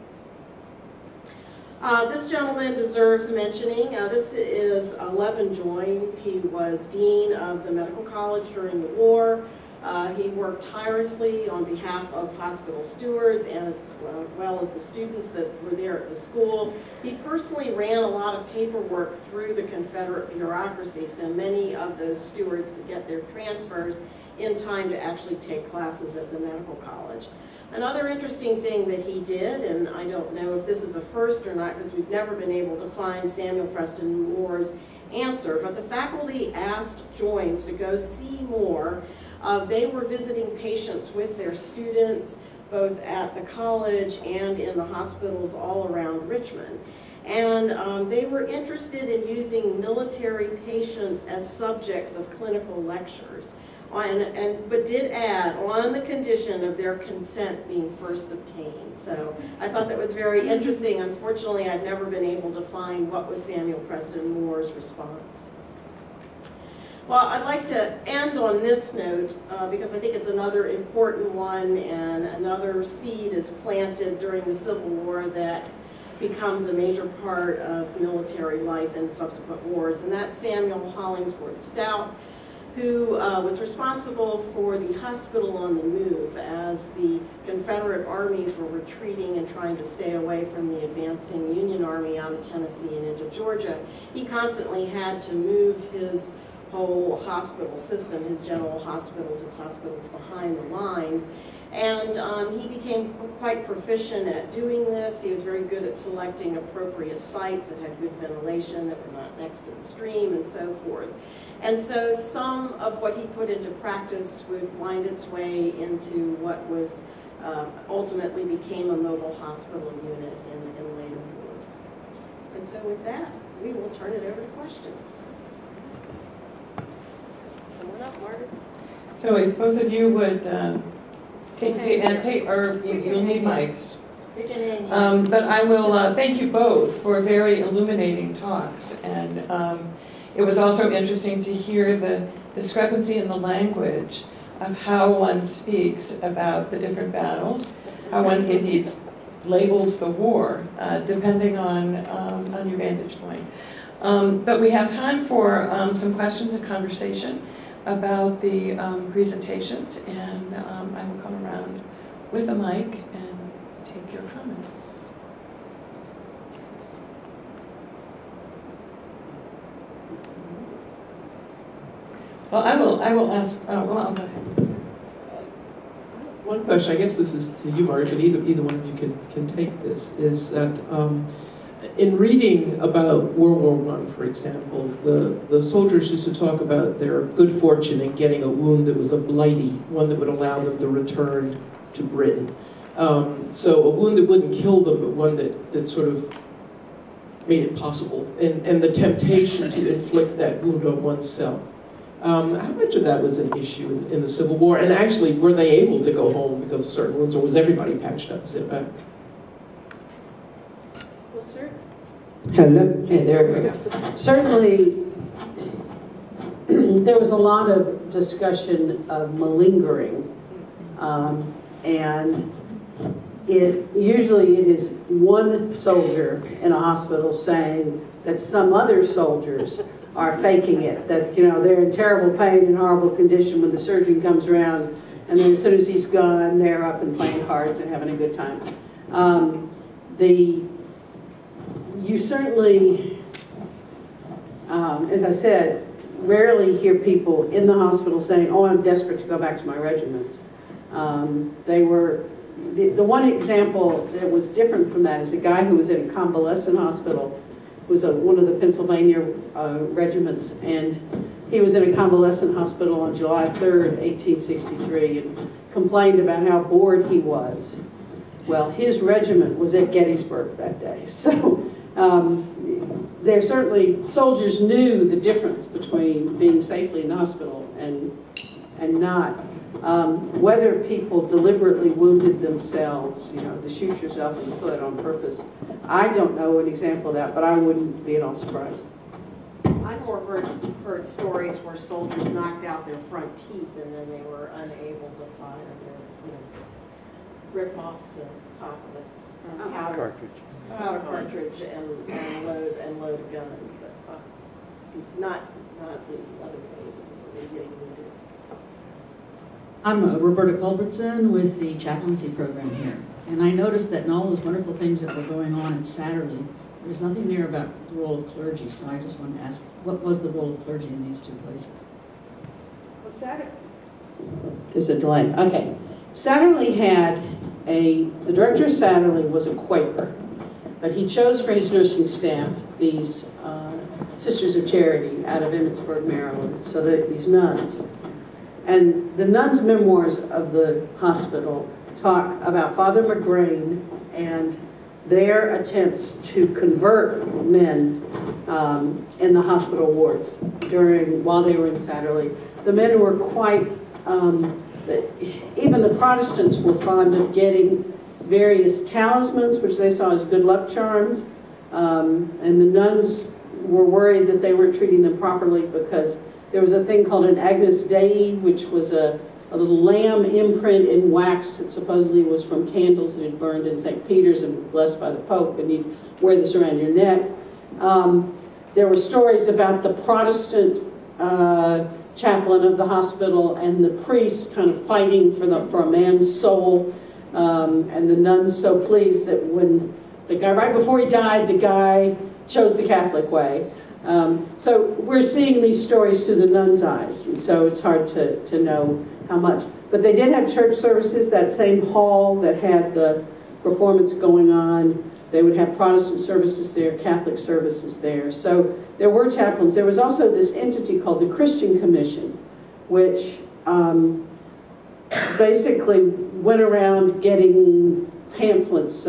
Speaker 5: This gentleman deserves mentioning. This is Levin Joines. He was dean of the medical college during the war. He worked tirelessly on behalf of hospital stewards and as well as the students that were there at the school. He personally ran a lot of paperwork through the Confederate bureaucracy, so many of those stewards could get their transfers in time to actually take classes at the medical college. Another interesting thing that he did, and I don't know if this is a first or not because we've never been able to find Samuel Preston Moore's answer, but the faculty asked Joines to go see Moore. They were visiting patients with their students, both at the college and in the hospitals all around Richmond. And they were interested in using military patients as subjects of clinical lectures, but did add on the condition of their consent being first obtained. So I thought that was very interesting. Unfortunately, I've never been able to find what was Samuel Preston Moore's response. Well, I'd like to end on this note because I think it's another important one, and another seed is planted during the Civil War that becomes a major part of military life in subsequent wars, and that's Samuel Hollingsworth Stout, who was responsible for the hospital on the move as the Confederate armies were retreating and trying to stay away from the advancing Union Army out of Tennessee and into Georgia. He constantly had to move his whole hospital system, his general hospitals, his hospitals behind the lines. And he became quite proficient at doing this. He was very good at selecting appropriate sites that had good ventilation, that were not next to the stream, and so forth. And so some of what he put into practice would wind its way into what was ultimately became a mobile hospital unit in later wars. And so with that, we will turn it over to questions. Come on up, Margaret.
Speaker 3: So if both of you would take a seat and you'll need mics. But I will thank you both for very illuminating talks. And it was also interesting to hear the discrepancy in the language of how one speaks about the different battles, how one indeed labels the war, depending on your vantage point. But we have time for some questions and conversation about the presentations, and I will come around with a mic and take your comments. Well, I will ask, well, I'll go ahead.
Speaker 1: One question, I guess this is to you, Margaret, but either one of you can take this, is that in reading about World War I, for example, the soldiers used to talk about their good fortune in getting a wound that was a blighty, one that would allow them to return to Britain. So a wound that wouldn't kill them, but one that sort of made it possible, and the temptation to inflict that wound on oneself. How much of that was an issue in the Civil War? And actually, were they able to go home because of certain wounds, or was everybody patched up and sent back?
Speaker 2: Well, sir.
Speaker 6: Hello. Hey, there we go. Certainly, there was a lot of discussion of malingering, and usually it is one soldier in a hospital saying that some other soldiers are faking it, that they're in terrible pain and horrible condition when the surgeon comes around, and then as soon as he's gone, they're up and playing cards and having a good time. You certainly, as I said, rarely hear people in the hospital saying, "Oh, I'm desperate to go back to my regiment." They were, the one example that was different from that is a guy who was in a convalescent hospital, was one of the Pennsylvania regiments, and he was in a convalescent hospital on July 3rd, 1863, and complained about how bored he was. Well, his regiment was at Gettysburg that day, so there certainly, soldiers knew the difference between being safely in the hospital and not. Whether people deliberately wounded themselves, you know, to shoot yourself in the foot on purpose, I don't know an example of that, but I wouldn't be at all surprised.
Speaker 5: I more heard stories where soldiers knocked out their front teeth and then they were unable to fire their, you know, rip off the top of the powder cartridge and load a gun, but not the other ways of getting wounded.
Speaker 7: I'm Roberta Culbertson with the chaplaincy program here, and I noticed that in all those wonderful things that were going on in Sanitary, there's nothing there about the role of clergy, so I just wanted to ask, what was the role of clergy in these two places?
Speaker 6: Well, Sanitary. There's a delay. Okay. Sanitary had the director of Sanitary was a Quaker, but he chose for his nursing staff these Sisters of Charity out of Emmitsburg, Maryland, so these nuns. And the nuns' memoirs of the hospital talk about Father McGrain and their attempts to convert men in the hospital wards while they were in Sanitary. The men were quite, even the Protestants were fond of getting various talismans, which they saw as good luck charms, and the nuns were worried that they weren't treating them properly because there was a thing called an Agnus Dei, which was a little lamb imprint in wax that supposedly was from candles that had burned in St. Peter's and blessed by the Pope, and you'd wear this around your neck. There were stories about the Protestant chaplain of the hospital and the priest kind of fighting for a man's soul, and the nuns so pleased that when the guy, right before he died, the guy chose the Catholic way. So we're seeing these stories through the nuns' eyes, and so it's hard to know how much. But they did have church services, that same hall that had the performance going on. They would have Protestant services there, Catholic services there. So there were chaplains. There was also this entity called the Christian Commission, which basically went around getting pamphlets,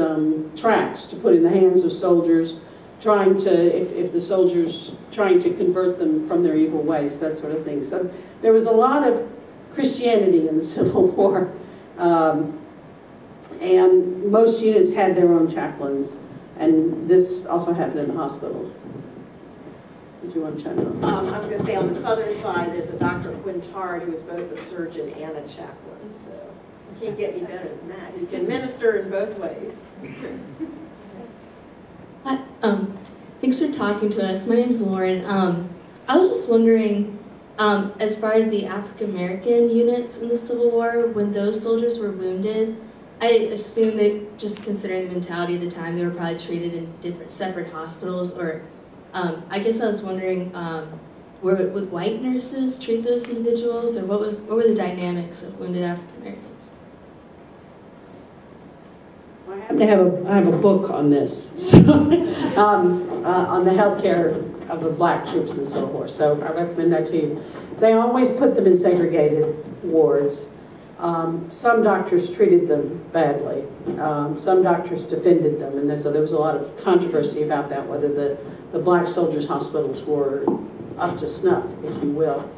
Speaker 6: tracts to put in the hands of soldiers, trying to, if the soldiers, trying to convert them from their evil ways, that sort of thing. So there was a lot of Christianity in the Civil War, and most units had their own chaplains, and this also happened in the hospitals. Did you want to chime in?
Speaker 5: I was going to say on the southern side, there's a Dr. Quinn who was both a surgeon and a chaplain, so you can't get any better than that. You can minister in both ways.
Speaker 8: Hi, thanks for talking to us. My name is Lauren. I was just wondering, as far as the African American units in the Civil War, when those soldiers were wounded, I assume that, just considering the mentality of the time, they were probably treated in different, separate hospitals. Or, I guess I was wondering, would white nurses treat those individuals, or what were the dynamics of wounded African Americans?
Speaker 6: I have a book on this, so, on the health care of the black troops in the Civil War, so I recommend that to you. They always put them in segregated wards. Some doctors treated them badly. Some doctors defended them, and so there was a lot of controversy about that, whether the black soldiers' hospitals were up to snuff, if you will.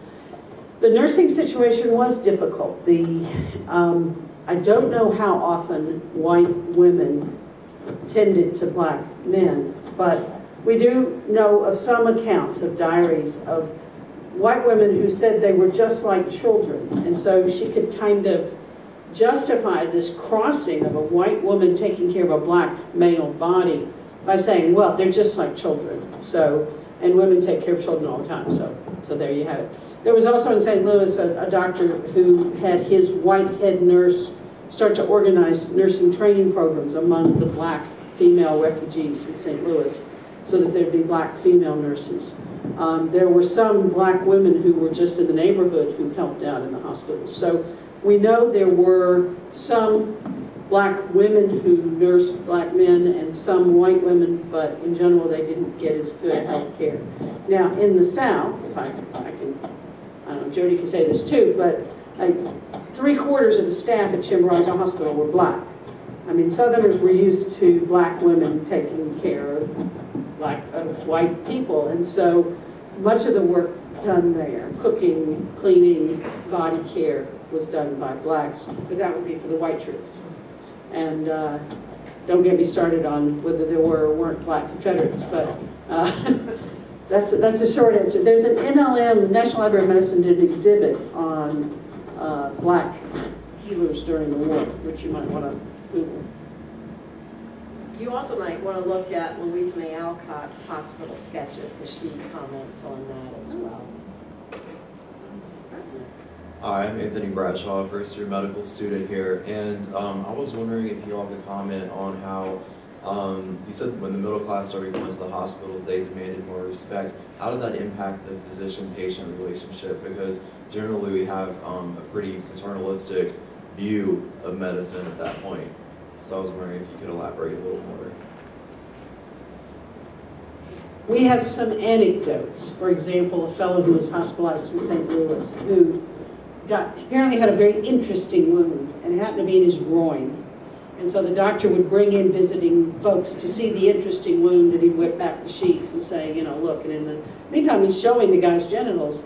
Speaker 6: The nursing situation was difficult. I don't know how often white women tended to black men, but we do know of some accounts of diaries of white women who said they were just like children, and so she could kind of justify this crossing of a white woman taking care of a black male body by saying, well, they're just like children. So, and women take care of children all the time, so there you have it. There was also in St. Louis a doctor who had his white head nurse start to organize nursing training programs among the black female refugees in St. Louis so that there'd be black female nurses. There were some black women who were just in the neighborhood who helped out in the hospitals. So we know there were some black women who nursed black men and some white women, but in general they didn't get as good health care. Now in the South, if I can, I don't know, Jodi can say this too, but 3/4 of the staff at Chimborazo Hospital were black. I mean, Southerners were used to black women taking care of white people, and so much of the work done there, cooking, cleaning, body care, was done by blacks, but that would be for the white troops. And don't get me started on whether there were or weren't black Confederates, but that's a short answer. There's an NLM, National Library of Medicine, did an exhibit on black healers during the war, which you might want to Google.
Speaker 5: You also might want to look at Louise May Alcott's hospital sketches, because she comments on that as well.
Speaker 9: Hi, I'm Anthony Bradshaw, first year medical student here, and I was wondering if you all could comment on how, you said when the middle class started going to the hospitals, they demanded more respect. How did that impact the physician-patient relationship? Because generally we have a pretty paternalistic view of medicine at that point. So I was wondering if you could elaborate a little more.
Speaker 6: We have some anecdotes. For example, a fellow who was hospitalized in St. Louis who apparently had a very interesting wound, and it happened to be in his groin. And so the doctor would bring in visiting folks to see the interesting wound, and he'd whip back the sheets and say, you know, look, and in the meantime he's showing the guy's genitals.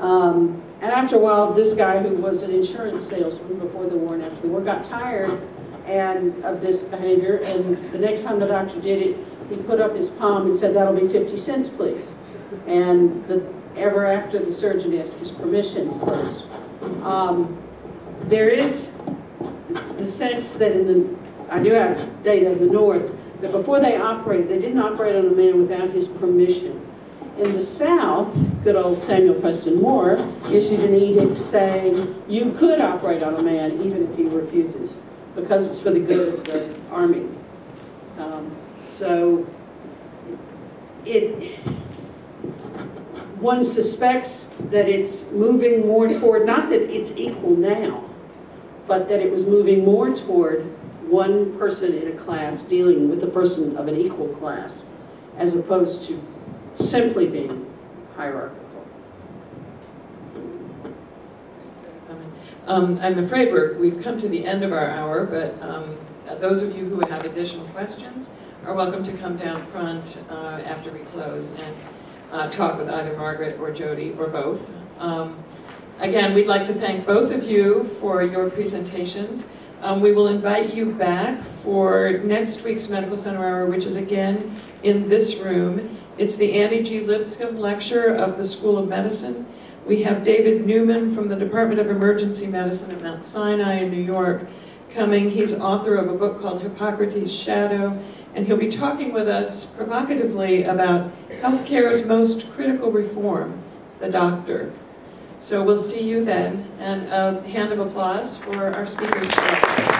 Speaker 6: And after a while, this guy who was an insurance salesman before the war and after the war got tired of this behavior, and the next time the doctor did it, he put up his palm and said, that'll be 50 cents, please. And ever after, the surgeon asked his permission first. There is the sense that I do have data in the North, that before they operated, they didn't operate on a man without his permission. In the South, good old Samuel Preston Moore issued an edict saying you could operate on a man even if he refuses, because it's for the good of the Army. So one suspects that it's moving more toward, not that it's equal now, but that it was moving more toward one person in a class dealing with a person of an equal class, as opposed to simply being hierarchical.
Speaker 3: I'm afraid we've come to the end of our hour, but those of you who have additional questions are welcome to come down front after we close and talk with either Margaret or Jodi or both. Again, we'd like to thank both of you for your presentations. We will invite you back for next week's Medical Center Hour, which is again in this room. It's the Annie G. Lipscomb Lecture of the School of Medicine. We have David Newman from the Department of Emergency Medicine at Mount Sinai in New York coming. He's author of a book called Hippocrates' Shadow, and he'll be talking with us provocatively about healthcare's most critical reform, the doctor. So we'll see you then, and a hand of applause for our speakers today.